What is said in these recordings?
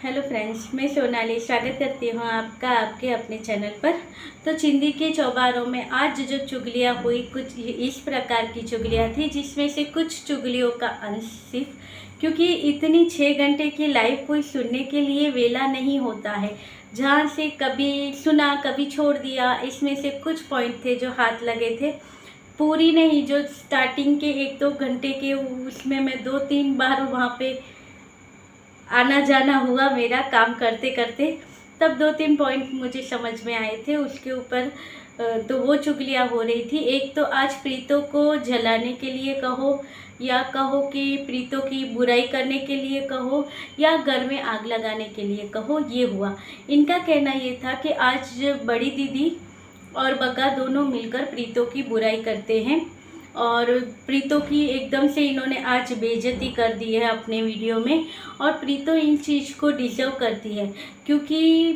Hello friends, मैं सोनाली स्वागत करती हूँ आपका आपके अपने चैनल पर। तो चिंदी के चौबारों में आज जो चुगलियाँ हुई, कुछ इस प्रकार की चुगलियाँ थी जिसमें से कुछ चुगलियों का अंश सिर्फ, क्योंकि इतनी 6 घंटे की लाइव कोई सुनने के लिए वेला नहीं होता है, जहाँ से कभी सुना कभी छोड़ दिया। इसमें से कुछ पॉइंट थे जो हाथ लगे थे, पूरी नहीं, जो स्टार्टिंग के 1-2 घंटे के उसमें मैं 2-3 बार वहाँ पे आना जाना हुआ मेरा काम करते करते, तब 2-3 पॉइंट मुझे समझ में आए थे उसके ऊपर। तो वो चुगलियाँ हो रही थी। एक तो आज प्रीतों को जलाने के लिए कहो, या कहो कि प्रीतों की बुराई करने के लिए कहो, या घर में आग लगाने के लिए कहो, ये हुआ। इनका कहना ये था कि आज बड़ी दीदी और बग्गा दोनों मिलकर प्रीतों की बुराई करते हैं, और प्रीतो की एकदम से इन्होंने आज बेइज्जती कर दी है अपने वीडियो में। और प्रीतो इन चीज़ को डिज़र्व करती है, क्योंकि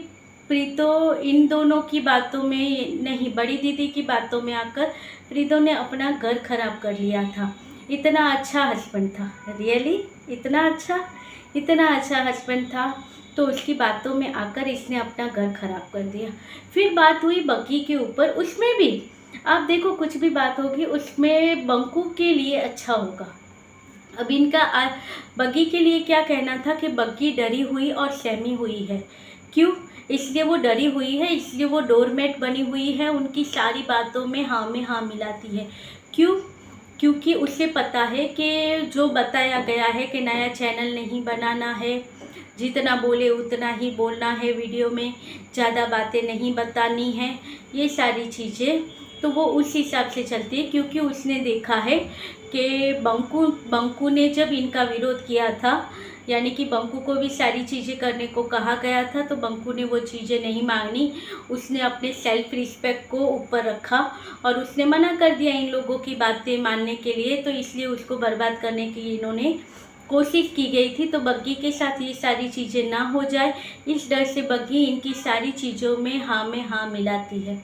प्रीतो इन दोनों की बातों में नहीं, बड़ी दीदी की बातों में आकर प्रीतो ने अपना घर खराब कर लिया था। इतना अच्छा हस्बैंड था, रियली इतना अच्छा हस्बैंड था, तो उसकी बातों में आकर इसने अपना घर खराब कर दिया। फिर बात हुई बग्गी के ऊपर, उसमें भी आप देखो, कुछ भी बात होगी उसमें बंकू के लिए अच्छा होगा। अब इनका बग्गी के लिए क्या कहना था कि बग्गी डरी हुई और सहमी हुई है। क्यों? इसलिए वो डरी हुई है, इसलिए वो डोरमेट बनी हुई है, उनकी सारी बातों में हाँ मिलाती है। क्यों? क्योंकि उसे पता है कि जो बताया गया है कि नया चैनल नहीं बनाना है, जितना बोले उतना ही बोलना है वीडियो में, ज़्यादा बातें नहीं बतानी है, ये सारी चीज़ें, तो वो उस हिसाब से चलती है। क्योंकि उसने देखा है कि बंकू ने जब इनका विरोध किया था, यानी कि बंकू को भी सारी चीज़ें करने को कहा गया था, तो बंकू ने वो चीज़ें नहीं मांगी। उसने अपने सेल्फ रिस्पेक्ट को ऊपर रखा और उसने मना कर दिया इन लोगों की बातें मानने के लिए, तो इसलिए उसको बर्बाद करने की इन्होंने कोशिश की गई थी। तो बग्गी के साथ ये सारी चीज़ें ना हो जाए, इस डर से बग्गी इनकी सारी चीज़ों में हाँ मिलाती है।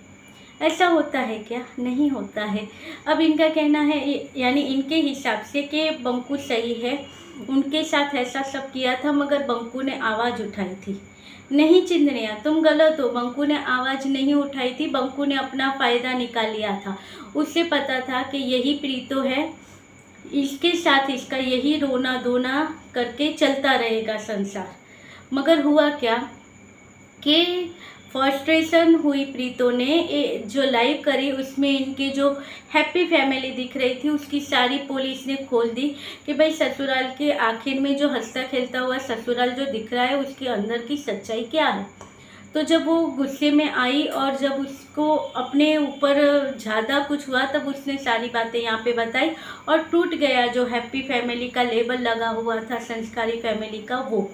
ऐसा होता है क्या? नहीं होता है। अब इनका कहना है, यानी इनके हिसाब से, कि बंकू सही है, उनके साथ ऐसा सब किया था मगर बंकू ने आवाज़ उठाई थी। नहीं चिंदनिया, तुम गलत हो, बंकू ने आवाज़ नहीं उठाई थी, बंकू ने अपना फ़ायदा निकाल लिया था। उसे पता था कि यही प्रीतो है, इसके साथ इसका यही रोना धोना करके चलता रहेगा संसार। मगर हुआ क्या कि फ्रस्ट्रेशन हुई प्रीतो ने, जो लाइव करी उसमें इनके जो हैप्पी फैमिली दिख रही थी उसकी सारी पुलिस ने खोल दी कि भाई ससुराल के आखिर में जो हंसता खेलता हुआ ससुराल जो दिख रहा है उसके अंदर की सच्चाई क्या है। तो जब वो गुस्से में आई और जब उसको अपने ऊपर ज़्यादा कुछ हुआ, तब उसने सारी बातें यहाँ पे बताई और टूट गया जो हैप्पी फैमिली का लेबल लगा हुआ था, संस्कारी फैमिली का, वो।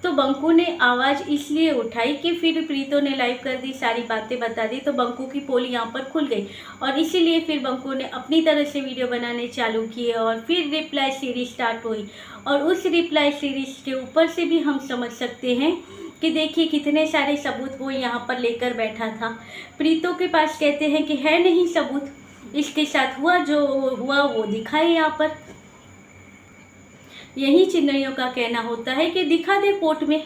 तो बंकू ने आवाज़ इसलिए उठाई कि फिर प्रीतो ने लाइव कर दी, सारी बातें बता दी, तो बंकू की पोल यहाँ पर खुल गई और इसीलिए फिर बंकू ने अपनी तरह से वीडियो बनाने चालू किए और फिर रिप्लाई सीरीज स्टार्ट हुई। और उस रिप्लाई सीरीज के ऊपर से भी हम समझ सकते हैं कि देखिए कितने सारे सबूत वो यहाँ पर लेकर बैठा था। प्रीतो के पास कहते हैं कि है नहीं सबूत, इसके साथ हुआ जो हुआ वो दिखाए यहाँ पर। यही चिन्हैयों का कहना होता है कि दिखा दे कोर्ट में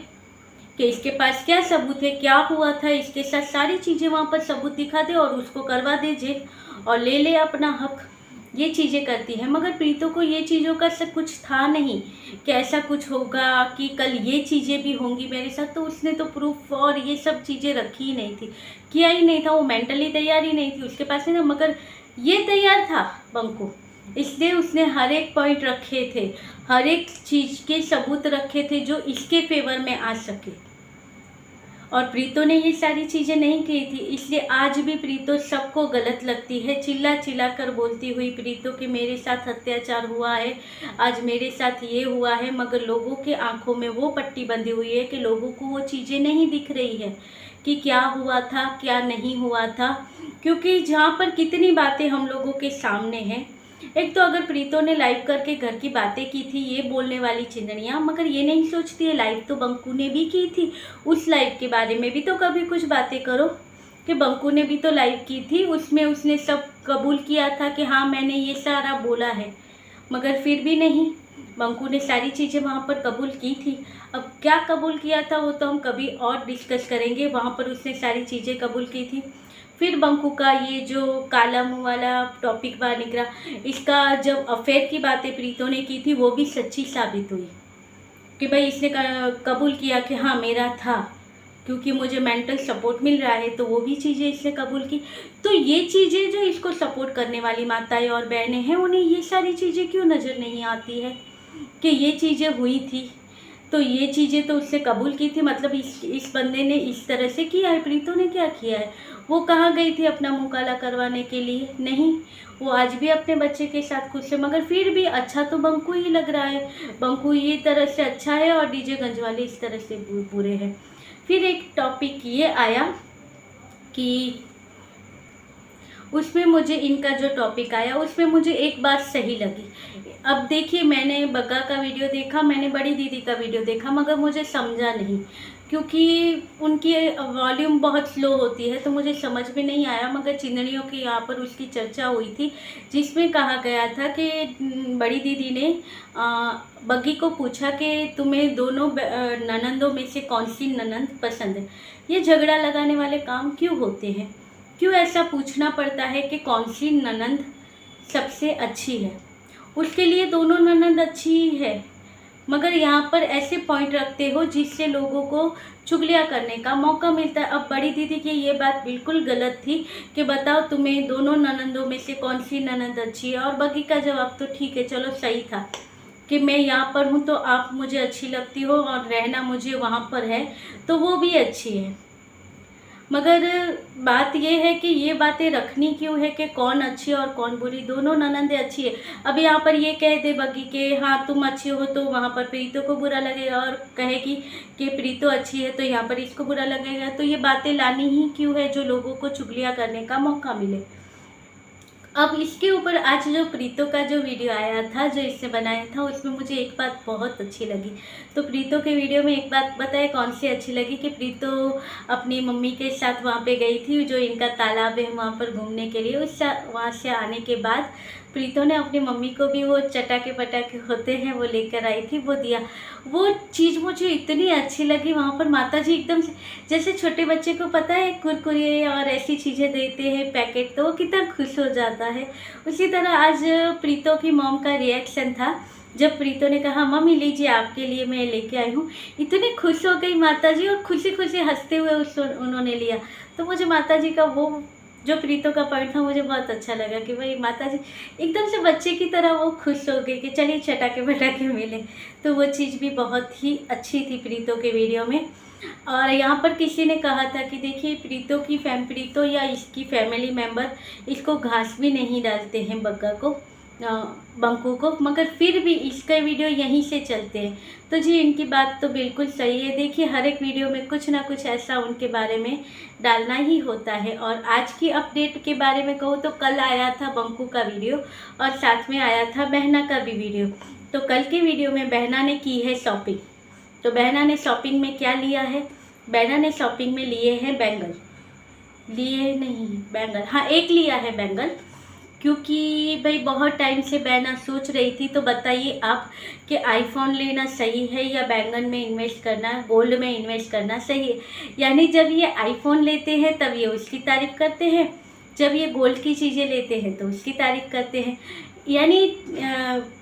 कि इसके पास क्या सबूत है, क्या हुआ था इसके साथ, सारी चीज़ें वहाँ पर सबूत दिखा दे और उसको करवा दे जेल और ले ले अपना हक। ये चीज़ें करती है, मगर प्रीतो को ये चीज़ों का सब कुछ था नहीं कि ऐसा कुछ होगा कि कल ये चीज़ें भी होंगी मेरे साथ, तो उसने तो प्रूफ और ये सब चीज़ें रखी ही नहीं थी, किया ही नहीं था, वो मेंटली तैयार ही नहीं थी उसके पास, है ना। मगर ये तैयार था बंकू, इसलिए उसने हर एक पॉइंट रखे थे, हर एक चीज़ के सबूत रखे थे जो इसके फेवर में आ सके। और प्रीतो ने ये सारी चीज़ें नहीं की थी, इसलिए आज भी प्रीतो सबको गलत लगती है। चिल्ला चिल्ला कर बोलती हुई प्रीतो कि मेरे साथ अत्याचार हुआ है, आज मेरे साथ ये हुआ है, मगर लोगों के आंखों में वो पट्टी बंधी हुई है कि लोगों को वो चीज़ें नहीं दिख रही है कि क्या हुआ था क्या नहीं हुआ था। क्योंकि जहाँ पर कितनी बातें हम लोगों के सामने हैं, एक तो अगर प्रीतो ने लाइव करके घर की बातें की थी, ये बोलने वाली चिंदनिया, मगर ये नहीं सोचती है लाइव तो बंकू ने भी की थी, उस लाइव के बारे में भी तो कभी कुछ बातें करो कि बंकू ने भी तो लाइव की थी, उसमें उसने सब कबूल किया था कि हाँ मैंने ये सारा बोला है, मगर फिर भी नहीं। बंकू ने सारी चीज़ें वहाँ पर कबूल की थी। अब क्या कबूल किया था वो तो हम कभी और डिस्कस करेंगे। वहाँ पर उसने सारी चीज़ें कबूल की थी। फिर बंकू का ये जो काला मुँह वाला टॉपिक बाहर निकला, इसका जब अफेयर की बातें प्रीतो ने की थी वो भी सच्ची साबित हुई कि भाई इसने कबूल किया कि हाँ मेरा था, क्योंकि मुझे मेंटल सपोर्ट मिल रहा है, तो वो भी चीज़ें इसने कबूल की। तो ये चीज़ें जो इसको सपोर्ट करने वाली माताएं और बहनें हैं, उन्हें ये सारी चीज़ें क्यों नज़र नहीं आती है कि ये चीज़ें हुई थी। तो ये चीज़ें तो उससे कबूल की थी, मतलब इस बंदे ने इस तरह से किया है। प्रीतो ने क्या किया है? वो कहाँ गई थी अपना मुँह काला करवाने के लिए? नहीं, वो आज भी अपने बच्चे के साथ खुश है। मगर फिर भी अच्छा तो बंकू ही लग रहा है। बंकू ये तरह से अच्छा है और डीजे गंज वाले इस तरह से बुरे हैं। फिर एक टॉपिक ये आया कि उसमें मुझे इनका जो टॉपिक आया उसमें मुझे एक बात सही लगी। अब देखिए, मैंने बग्गा का वीडियो देखा, मैंने बड़ी दीदी का वीडियो देखा, मगर मुझे समझा नहीं, क्योंकि उनकी वॉल्यूम बहुत स्लो होती है, तो मुझे समझ में नहीं आया। मगर चिंदड़ियों की यहाँ पर उसकी चर्चा हुई थी, जिसमें कहा गया था कि बड़ी दीदी ने बग्गी को पूछा कि तुम्हें दोनों ननंदों में से कौन सी ननंद पसंद है। ये झगड़ा लगाने वाले काम क्यों होते हैं? क्यों ऐसा पूछना पड़ता है कि कौन सी ननंद सबसे अच्छी है? उसके लिए दोनों ननंद अच्छी ही है, मगर यहाँ पर ऐसे पॉइंट रखते हो जिससे लोगों को चुगलियाँ करने का मौका मिलता है। अब बड़ी दीदी की ये बात बिल्कुल गलत थी कि बताओ तुम्हें दोनों ननंदों में से कौन सी ननंद अच्छी है। और बग्गी का जवाब तो ठीक है, चलो सही था कि मैं यहाँ पर हूँ तो आप मुझे अच्छी लगती हो और रहना मुझे वहाँ पर है, तो वो भी अच्छी है। मगर बात यह है कि ये बातें रखनी क्यों है कि कौन अच्छी और कौन बुरी? दोनों ननंदें अच्छी है। अब यहाँ पर ये कह दे बग्गी के हाँ तुम अच्छी हो, तो वहाँ पर प्रीतो को बुरा लगेगा, और कहेगी कि प्रीतो अच्छी है तो यहाँ पर इसको बुरा लगेगा। तो ये बातें लानी ही क्यों है जो लोगों को चुगलियाँ करने का मौका मिले? अब इसके ऊपर आज जो प्रीतो का जो वीडियो आया था, जो इसने बनाया था, उसमें मुझे एक बात बहुत अच्छी लगी। तो प्रीतो के वीडियो में एक बात बताए कौन सी अच्छी लगी कि प्रीतो अपनी मम्मी के साथ वहाँ पे गई थी, जो इनका तालाब है वहाँ पर घूमने के लिए। वहाँ से आने के बाद प्रीतो ने अपनी मम्मी को भी वो चटाके पटाके होते हैं वो लेकर आई थी, वो दिया। वो चीज़ मुझे इतनी अच्छी लगी। वहाँ पर माताजी एकदम से जैसे छोटे बच्चे को पता है कुरकुरे और ऐसी चीज़ें देते हैं पैकेट, तो वो कितना खुश हो जाता है। उसी तरह आज प्रीतो की मॉम का रिएक्शन था जब प्रीतो ने कहा मम्मी लीजिए आपके लिए मैं लेके आई हूँ। इतनी खुश हो गई माताजी और खुशी खुशी हंसते हुए उन्होंने लिया। तो मुझे माताजी का वो जो प्रीतो का पॉइंट था मुझे बहुत अच्छा लगा कि भाई माताजी एकदम से बच्चे की तरह वो खुश हो गई कि चलिए चटाके पटाके मिले। तो वो चीज़ भी बहुत ही अच्छी थी प्रीतो के वीडियो में। और यहाँ पर किसी ने कहा था कि देखिए प्रीतो या इसकी फैमिली मेम्बर इसको घास भी नहीं डालते हैं बग्गा को, बंकू को, मगर फिर भी इसका वीडियो यहीं से चलते हैं। तो जी इनकी बात तो बिल्कुल सही है। देखिए हर एक वीडियो में कुछ ना कुछ ऐसा उनके बारे में डालना ही होता है। और आज की अपडेट के बारे में कहूँ तो कल आया था बंकू का वीडियो और साथ में आया था बहना का भी वीडियो। तो कल के वीडियो में बहना ने की है शॉपिंग। तो बहना ने शॉपिंग में क्या लिया है? बहना ने शॉपिंग में लिए हैं बैंगल, लिए नहीं बैंगल, हाँ एक लिया है बैंगल, क्योंकि भाई बहुत टाइम से बहना सोच रही थी। तो बताइए आप कि आईफोन लेना सही है या बैंगन में इन्वेस्ट करना, गोल्ड में इन्वेस्ट करना सही है? यानी जब ये आईफोन लेते हैं तब ये उसकी तारीफ़ करते हैं, जब ये गोल्ड की चीज़ें लेते हैं तो उसकी तारीफ़ करते हैं। यानी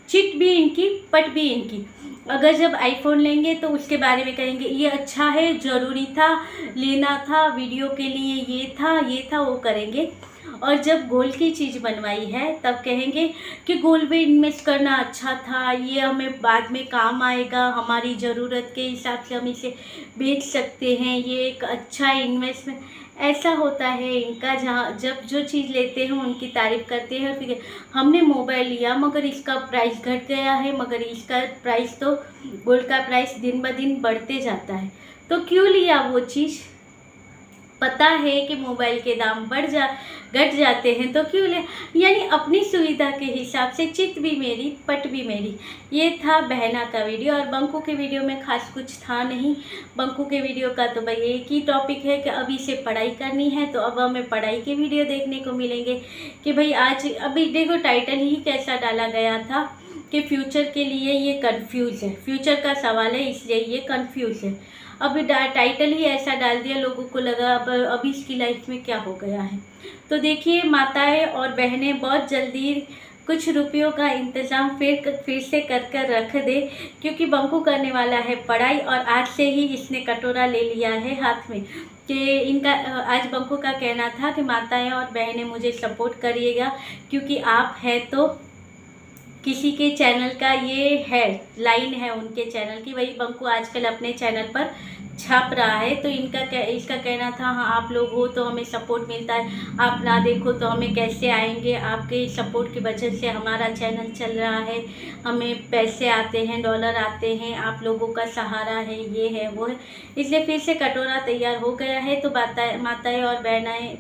चिट भी इनकी पट भी इनकी। अगर जब आईफोन लेंगे तो उसके बारे में कहेंगे ये अच्छा है, ज़रूरी था, लेना था, वीडियो के लिए ये था वो करेंगे। और जब गोल्ड की चीज़ बनवाई है तब कहेंगे कि गोल्ड में इन्वेस्ट करना अच्छा था, ये हमें बाद में काम आएगा, हमारी ज़रूरत के हिसाब से हम इसे बेच सकते हैं, ये एक अच्छा इन्वेस्टमेंट। ऐसा होता है इनका, जहाँ जब जो चीज़ लेते हैं उनकी तारीफ़ करते हैं। फिर हमने मोबाइल लिया मगर इसका प्राइस घट गया है, मगर इसका प्राइस तो गोल्ड का प्राइस दिन ब दिन बढ़ते जाता है, तो क्यों लिया वो चीज़? पता है कि मोबाइल के दाम घट जाते हैं तो क्यों ले? यानी अपनी सुविधा के हिसाब से चित भी मेरी पट भी मेरी। ये था बहना का वीडियो। और बंकू के वीडियो में खास कुछ था नहीं। बंकू के वीडियो का तो भाई एक ही टॉपिक है कि अभी से पढ़ाई करनी है, तो अब हमें पढ़ाई के वीडियो देखने को मिलेंगे कि भाई आज अभी देखो टाइटल ही कैसा डाला गया था कि फ्यूचर के लिए ये कंफ्यूज है, फ्यूचर का सवाल है इसलिए ये कंफ्यूज है। अब टाइटल ही ऐसा डाल दिया, लोगों को लगा अब इसकी लाइफ में क्या हो गया है। तो देखिए माताएं और बहनें बहुत जल्दी कुछ रुपयों का इंतज़ाम फिर से कर रख दे, क्योंकि बंकू करने वाला है पढ़ाई। और आज से ही इसने कटोरा ले लिया है हाथ में कि इनका आज बंकू का कहना था कि माताएं और बहनें मुझे सपोर्ट करिएगा, क्योंकि आप है तो किसी के चैनल का ये है लाइन है उनके चैनल की, वही बंकू आजकल अपने चैनल पर छाप रहा है। तो इसका कहना था हाँ आप लोग हो तो हमें सपोर्ट मिलता है, आप ना देखो तो हमें कैसे आएंगे, आपके सपोर्ट की वजह से हमारा चैनल चल रहा है, हमें पैसे आते हैं, डॉलर आते हैं, आप लोगों का सहारा है, ये है वो है। इसलिए फिर से कटोरा तैयार हो गया है। तो माताएं और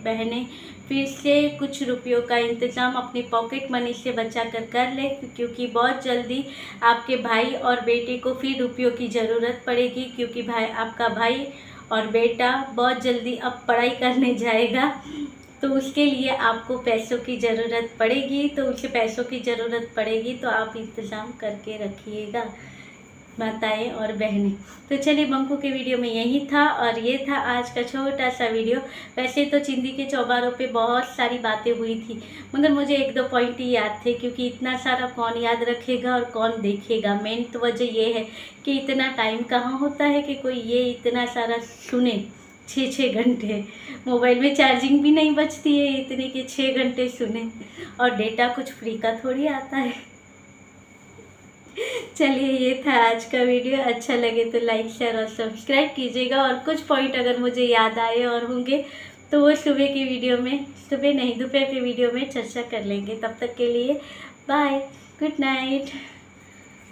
बहनें फिर से कुछ रुपयों का इंतज़ाम अपनी पॉकेट मनी से बचा कर ले, क्योंकि बहुत जल्दी आपके भाई और बेटे को फिर रुपयों की ज़रूरत पड़ेगी, क्योंकि आपका भाई और बेटा बहुत जल्दी अब पढ़ाई करने जाएगा। तो उसके लिए आपको पैसों की ज़रूरत पड़ेगी, तो उसे पैसों की ज़रूरत पड़ेगी, तो आप इंतज़ाम करके रखिएगा माताएं और बहनें। तो चलिए बंकू के वीडियो में यही था, और ये था आज का छोटा सा वीडियो। वैसे तो चिंदी के चौबारों पे बहुत सारी बातें हुई थी, मगर मुझे 1-2 पॉइंट ही याद थे, क्योंकि इतना सारा कौन याद रखेगा और कौन देखेगा। मेन तो वजह ये है कि इतना टाइम कहाँ होता है कि कोई ये इतना सारा सुने। 6 घंटे मोबाइल में चार्जिंग भी नहीं बचती है इतने के 6 घंटे सुने, और डेटा कुछ फ्री का थोड़ी आता है। चलिए ये था आज का वीडियो, अच्छा लगे तो लाइक शेयर और सब्सक्राइब कीजिएगा। और कुछ पॉइंट अगर मुझे याद आए और होंगे तो वो सुबह के वीडियो में चर्चा कर लेंगे। तब तक के लिए बाय, गुड नाइट।